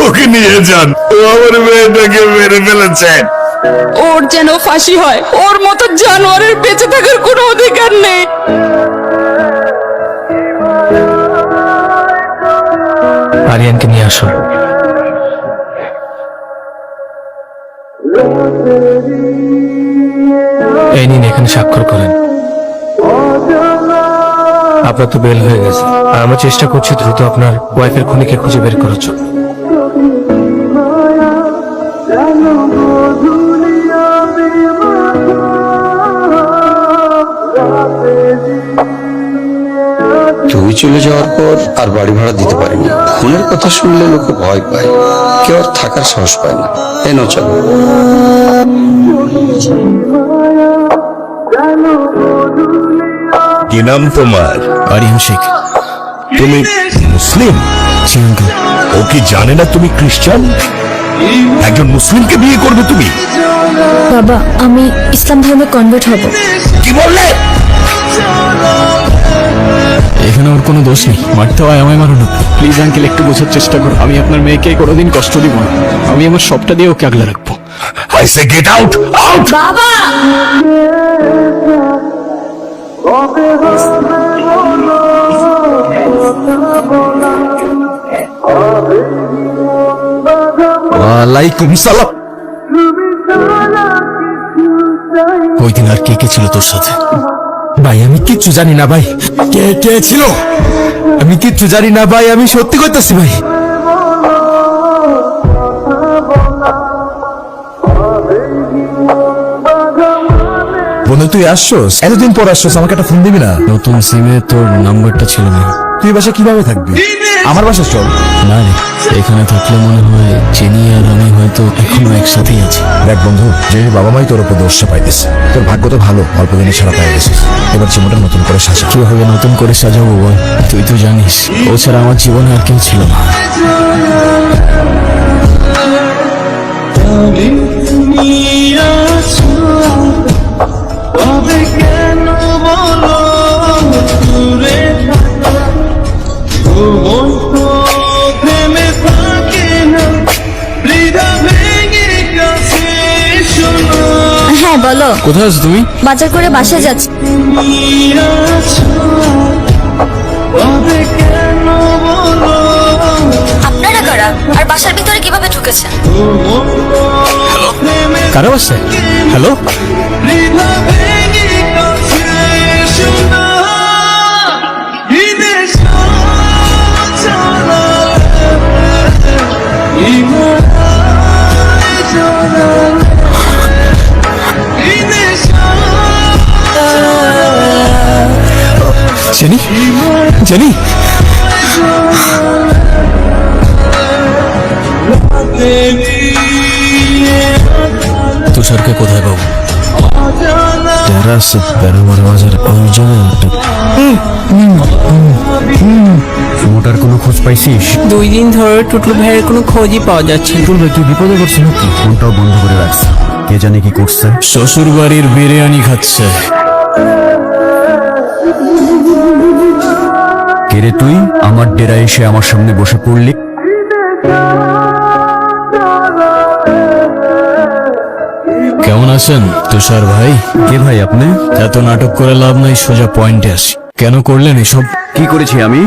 ওকে নিয়ে যান, ও আমার মেয়েটাকে মেরে ফেলেছে। ওর যেন ফাঁসি হয়, ওর মতো জানোয়ারের বেঁচে থাকার কোনো অধিকার নেই। আরিয়ানকে নিয়ে আসো। এই নিন, এখানে স্বাক্ষর করেন। আপনার তো বেল হয়ে গেছে, আর আমরা চেষ্টা করছি দ্রুত আপনার ওয়াইফের খুনিকে খুঁজে বের করার জন্য। তুই চলে যাওয়ার পর আর বাড়ি ভাড়া দিতে পারিনি। খুনের কথা শুনলে লোকে ভয় পায়, কেউ আর থাকার সাহস পায় না। এনো চলো। কি নাম তোমার? আরিয়ান শেখ। তুমি মুসলিম? জি আঙ্কেল। ও কি জানে না তুমি খ্রিস্টান? একজন মুসলিমকে বিয়ে করবে তুমি? বাবা, আমি ইসলাম ধর্মে কনভার্ট হব। কি বললে? এখানে ওর কোনো দোষ নেই, মারতে হয় আমায় মারো না। প্লিজ আঙ্কেল, একটু বোঝার চেষ্টা করো। আমি আপনার মেয়েকে কোনোদিন কষ্ট দিব না। আমি আমার সবটা দিয়ে ওকে আগলে রাখবো। I say get out! Out! বাবা, ওয়ালাইকুম সালাম। ওই দিন আর কে কে ছিল তোর সাথে? ভাই আমি কিচ্ছু জানি না ভাই, কে কে ছিল আমি কিচ্ছু জানি না ভাই, আমি সত্যি করতেছি ভাই। বন্ধু তুই আসছোস, এতদিন পর আসছোস, আমাকে একটা ফোন দিবি না? নতুন সিমে তোর নাম্বারটা ছিল না। তুই বাসা কিভাবে থাকবি? আমার বাসা চল। না রে, এখানে থাকলে মনে হয় চিনি আর আমি হয়তো এখনো একসাথেই আছি। দেখ বন্ধু, যে বাবা মাই তোর উপর দোষ পাইতেছে, তোর ভাগ্য তো ভালো, অল্প দিনে ছাড়া পাই গেছিস। এবার জীবনটা নতুন করে সাজা। কিভাবে নতুন করে সাজাবো বল? তুই তো জানিস ও ছাড়া আমার জীবনে আর কেউ ছিল না। হ্যাঁ বলো। কোথায় আছো তুমি? বাজার করে বাসায় যাচ্ছি। আপনারা কারা আর বাসার ভিতরে কিভাবে ঢুকেছেন? কারো বাসায়? Hello, jenny, jenny. তুষারকে কোথায় পাবো? টেরাস বেড়ামার বাজার ওই জায়গায়। মোটার কোনো খোঁজ পাইছিস? 2 দিন ধরে টুটুল ভাইয়ের কোনো খোঁজই পাওয়া যাচ্ছে না। তুই কি বিপদে পড়ছে নাকি? ফোনটাও বন্ধ করে রাখছে, কে জানে কি করছে। শ্বশুর বাড়ির বিরিয়ানি খাচ্ছে। কে রে তুই? আমার ডেরা এসে আমার সামনে বসে পড়লি। কেমন আছেন তুষার ভাই? কে ভাই আপনি? এত নাটক করে লাভ নাই, সোজা পয়েন্টে আসি। কেন করলেন এসব? কি করেছি আমি?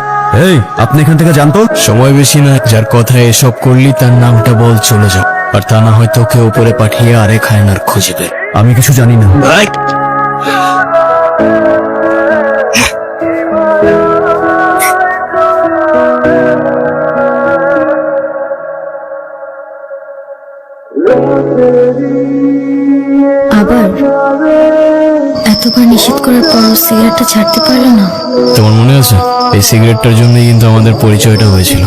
এই আপনি এখান থেকে জানতো? সময় বেশি না, যার কথায় এসব করলি তার নামটা বল, চলে যাও। আর তা না হয় তোকে উপরে পাঠিয়ে আরেক হায়নার খুঁজবে। আমি কিছু জানি না। আবার এতবার নিষেধ করার পর সিগারেটটা ছাড়তে পারলো না। তোমার মনে আছে এই সিগারেটটার জন্যই কিন্তু আমাদের পরিচয়টা হয়েছিল।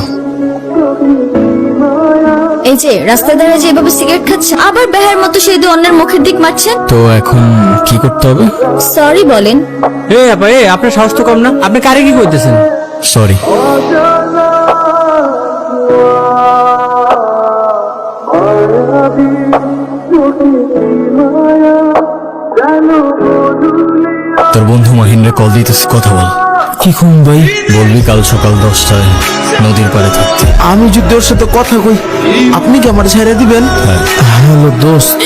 এই যে রাস্তায় দাঁড়িয়ে যে এভাবে সিগারেট খাচ্ছে, আবার বেহার মতো সেই দু অন্যের মুখের দিক মারছেন। তো এখন কি করতে হবে? সরি বলেন। আপা আপনার সাহস তো কম না, আপনি কারে কি করতেছেন? সরি। তোর বন্ধু মাহিন্দ্রে কল দিতেছে, কথা বল। কি খুন ভাই? বলবি কাল সকাল 10টায় নদীর পাড়ে থাকতে। আমি যদি ওর সাথে কথা কই, আপনি কি আমার ছেড়ে দিবেন? হ্যালো দোস্ত।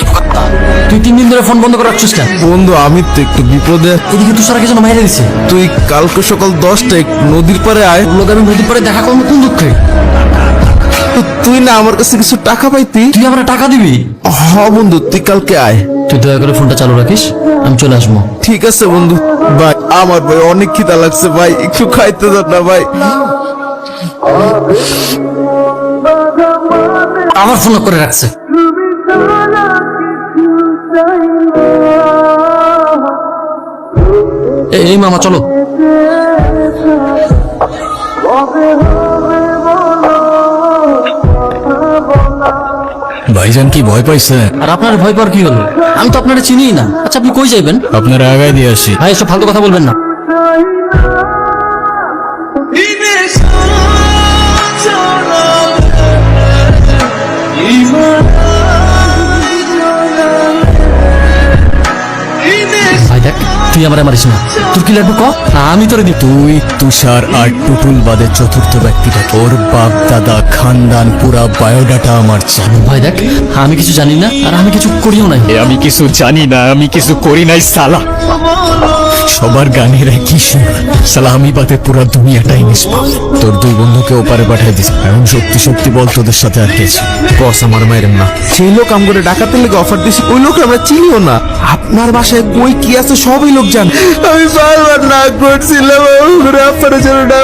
তুই 3 দিন ধরে ফোন বন্ধ করে রাখছিস কেন? বন্ধু আমি তো একটু বিপদে। এদিকে তুষার আগে যেন মাইরে দিছে। তুই কালকে সকাল 10টায় নদীর পাড়ে আয়। লোক আমি নদীর পাড়ে দেখা করবো কোন দুঃখে? তুই না আমার কাছে কিছু টাকা পাইতি? তুই আমার টাকা দিবি? হ বন্ধু, তুই কালকে আয়। তুই দয়া করে ফোনটা চালু রাখিস, আমি চলে আসবো। ঠিক আছে বন্ধু। ভাই আমার ভাই অনেক খিদা লাগছে ভাই, একটু খাইতে দাও না ভাই। আমার ফোন করে রাখছে। এই মামা চলো। ভাইজান কি ভয় পাইছে? আর আপনার ভয় পাওয়ার কি হলো? আমি তো আপনারা চিনিই না। আচ্ছা আপনি কই যাইবেন? আপনারা আগায় দিয়ে আসি। ভাই এসব ফালতু কথা বলবেন না। ভাই দেখ, তুই আমার মারিস না। তোর কি লাগবে ক, আমি তোরে দিব। তুই তুষার আর টুটুল বাদে চতুর্থ ব্যক্তিটা। ওর বাপ দাদা খানদান পুরা বায়োডাটা আমার জানি। ভাই দেখ, আমি কিছু জানি না আর আমি কিছু করিও নাই। আমি কিছু জানি না, আমি কিছু করি নাই সালা। সবার গানের একই সুর সালা, আমি বাদে পুরা দুনিয়াটাই নিষ্পাপ। তোর 2 বন্ধুকে ওপারে পাঠিয়ে দিস। এখন সত্যি সত্যি বল তোদের সাথে আর গেছে। বস আমার মায়ের না, সেই লোক আম করে ডাকাতের লেগে অফার দিছি, ওই লোক আমরা চিনিও না। আপনার বাসায় কই কি আছে সবই লোক জান। আমি বারবার না করছিলাম আপনার জন্য না।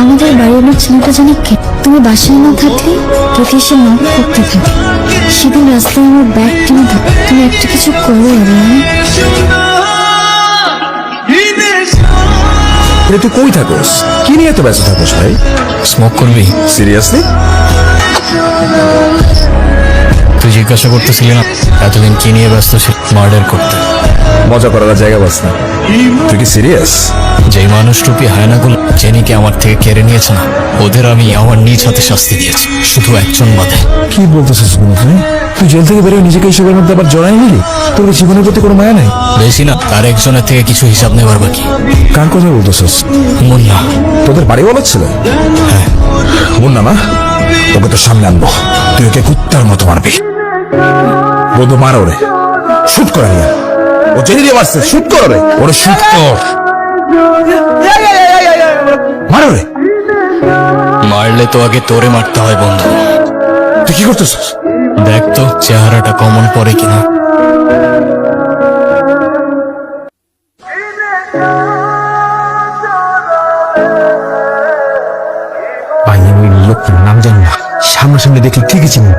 আমাদের বাড়ির লোক ছেলেটা জানি কে? তুমি বাসায় না থাকলে কেটে এসে নক করতে থাকে। সেদিন রাস্তায় আমার ব্যাগ টেনে থাকে। তুমি একটা কিছু করো আরিয়ান। তুই কই থাকোস? কি নিয়ে এত ব্যস্ত থাকোস ভাই? স্মোক করবি? সিরিয়াসলি? তুই জিজ্ঞাসা করতেছিলি না এতদিন কি নিয়ে ব্যস্ত ছিল? মার্ডার করতে। মজা করার জায়গা বাস না। তুই কি সিরিয়াস? যেই মানুষরূপী হায়নাগুলো জেনিকে আমার থেকে কেড়ে নিয়েছে না, ওদের আমি আমার নিজ হাতে শাস্তি দিয়েছি, শুধু একজন বাদে। কি বলতেছিস ভাই? তুই জেল থেকে বেরোয় নিজেকে এইসবের মধ্যে আবার জড়াই নিলি? তোর জীবনের প্রতি কোনো মায়া নাই? বেশি না, আর একজনের থেকে কিছু হিসাব নেবার বাকি। কার কথা বলতেছিস? মুন্না। তোদের বাড়ি বলার ছিল? হ্যাঁ। মুন্না না, তোকে তো সামনে আনবো। তুই ওকে কুত্তার মতো মারবি। বন্ধু মার ওরে, শুট করে নিয়ে। ও জেনে দিয়ে মারছে, শুট কর ওরে। ওরে শুট কর, মার ওরে। মারলে তো আগে তোরে মারতে হয় বন্ধু। তুই কি করতেছিস? দেখ তো চেহারাটা কমন পড়ে কিনা। ভাই আমি ওই লোকটার নাম জানি না, সামনাসামনি দেখলে ঠিকই চিনি।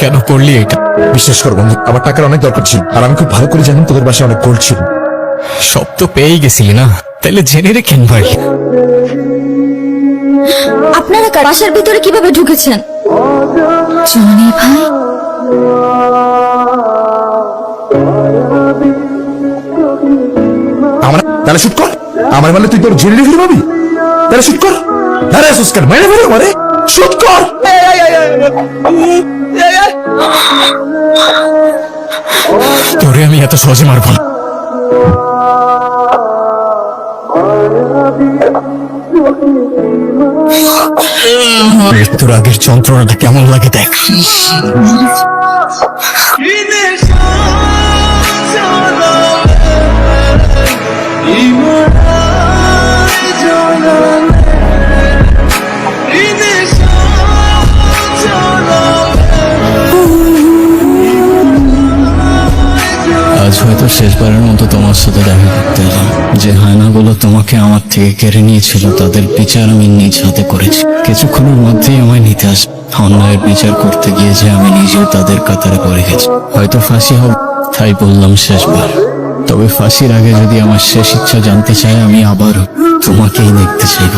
কেন করলি এটা? বিশ্বাস কর বন্ধু, আমার টাকার অনেক দরকার ছিল, আর আমি খুব ভালো করে জানি তোদের বাসায় অনেক গোল্ড ছিল। সব তো পেয়েই গেছিলি না, তাহলে জেনে রেখেন ভাই। আপনারা বাসার ভিতরে কিভাবে ঢুকেছেন? জনি ভাই, আমার তাহলে শুট কর। আমার মানে তুই তোর জেনে ফিরে পাবি? তাহলে শুট কর। আরে সুস্কার মেরে ফেলে মারে, শুট কর। তোরে আমি এত সহজে মারব না। মৃত্যুর আগের যন্ত্রণাটা কেমন লাগে দেখ। আজ হয়তো শেষবারের মতো তোমার সাথে দেখা করতে এলাম। যে হায়নাগুলো তোমাকে আমার থেকে কেড়ে নিয়েছিল তাদের বিচার আমি নিজ হাতে করেছি। কিছুক্ষণের মধ্যেই আমায় নিতে আসবে। অন্যায়ের বিচার করতে গিয়ে যে আমি নিজেও তাদের কাতারে পড়ে গেছি। হয়তো ফাঁসি হবে, তাই বললাম শেষবার। তবে ফাঁসির আগে যদি আমার শেষ ইচ্ছা জানতে চাই, আমি আবার তোমাকেই দেখতে চাইব।